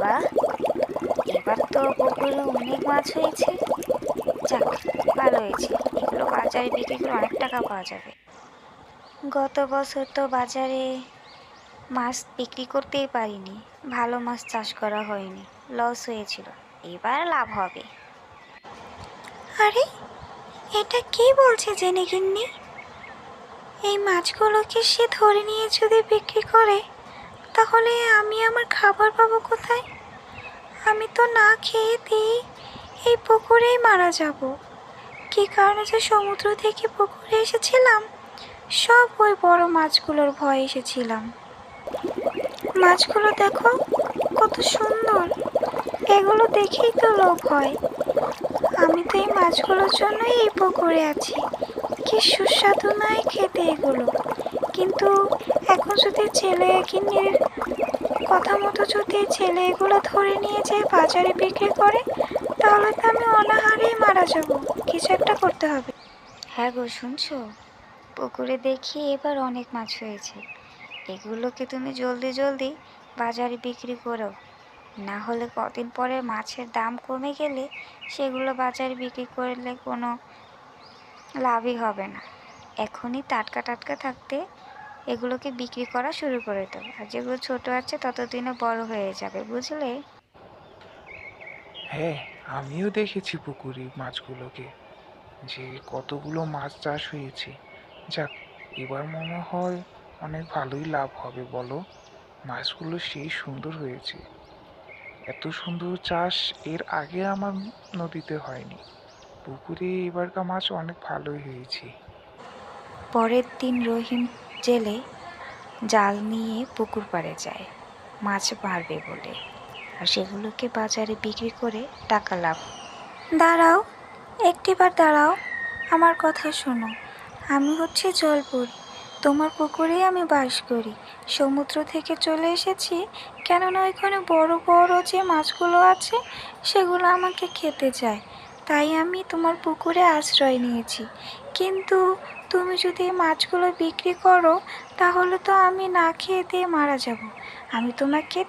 বাহ, এবার তো পুকুরে অনেক মাছ হয়েছে। যাক, ভালো হয়েছে, এগুলো বাজারে বিক্রি করে অনেক টাকা পাওয়া যাবে। গত বছর তো বাজারে মাছ বিক্রি করতেই পারিনি, ভালো মাছ চাষ করা হয়নি, লস হয়েছিল। এবার লাভ হবে। আরে, এটা কি বলছে জেনে গিন্নি? এই মাছগুলোকে সে ধরে নিয়ে যদি বিক্রি করে, তাহলে আমি আমার খাবার পাবো কোথায়? আমি তো না খেয়ে দিয়ে এই পুকুরেই মারা যাব। কি কারণে যে সমুদ্র থেকে পুকুরে এসেছিলাম, সব ওই বড় মাছগুলোর ভয়ে এসেছিলাম। মাছগুলো দেখো, কত সুন্দর। এগুলো দেখেই তো লোভ হয়। আমি তো এই মাছগুলোর জন্যই এই পুকুরে আছি। কি সুস্বাদু নয় খেতে এগুলো। কিন্তু এখন যদি ছেলে গিন্নির কথা মতো যদি ছেলে এগুলো ধরে নিয়ে যেয়ে বাজারে বিক্রি করে, তাহলে তো আমি অনাহারেই মারা যাব। কিছু একটা করতে হবে। হ্যাঁ গো, শুনছো? পুকুরে দেখি এবার অনেক মাছ হয়েছে। এগুলোকে তুমি জলদি জলদি বাজারে বিক্রি করো, না হলে কদিন পরে মাছের দাম কমে গেলে সেগুলো বাজারে বিক্রি করলে কোনো লাভই হবে না। এখনই টাটকা টাটকা থাকতে এগুলোকে বিক্রি করা শুরু করে দাও, আর যেগুলো ছোট আছে ততদিনে বড় হয়ে যাবে, বুঝলে? হ্যাঁ, আমিও দেখেছি পুকুরে মাছগুলোকে, যে কতগুলো মাছ চাষ হয়েছে। যাক, এবার মনে হয় অনেক ভালোই লাভ হবে, বলো? মাছগুলো সেই সুন্দর হয়েছে। এত সুন্দর চাষ এর আগে আমার নদীতে হয়নি। পুকুরে এবারকার মাছ অনেক ভালোই হয়েছে। পরের দিন রহিম জেলে জাল নিয়ে পুকুর পাড়ে যায় মাছ মারবে বলে, আর সেগুলোকে বাজারে বিক্রি করে টাকা লাভ। দাঁড়াও, একটিবার দাঁড়াও, আমার কথা শোনো। আমি হচ্ছে জলপুরি, তোমার পুকুরেই আমি বাস করি। সমুদ্র থেকে চলে এসেছি, কেননা ওইখানে বড় বড় যে মাছগুলো আছে সেগুলো আমাকে খেতে চায়। তাই আমি তোমার পুকুরে আশ্রয় নিয়েছি। কিন্তু তুমি যদি এই মাছগুলো বিক্রি করো, তাহলে তো আমি না খেয়ে দিয়ে মারা যাব। আমি তোমাকে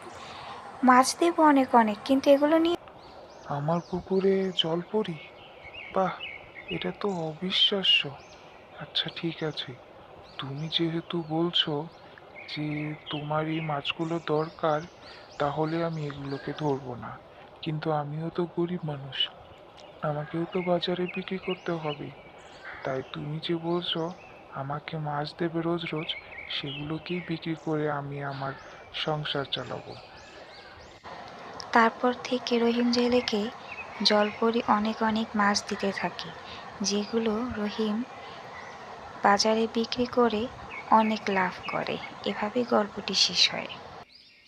মাছ দেবো অনেক অনেক, কিন্তু এগুলো নিয়ে। আমার পুকুরে জল পড়ি? বাহ, এটা তো অবিশ্বাস্য। আচ্ছা, ঠিক আছে, তুমি যেহেতু বলছো যে তোমার এই মাছগুলো দরকার, তাহলে আমি এগুলোকে ধরবো না। কিন্তু আমিও তো গরিব মানুষ, আমাকেও তো বাজারে বিক্রি করতে হবে। তাই তুমি যে বলছো আমাকে মাছ দেবে রোজ রোজ, সেগুলোকেই বিক্রি করে আমি আমার সংসার চালাবো। তারপর থেকে রহিম জেলেকে জলপরি অনেক অনেক মাছ দিতে থাকে, যেগুলো রহিম বাজারে বিক্রি করে অনেক লাভ করে। এভাবেই গল্পটি শেষ হয়।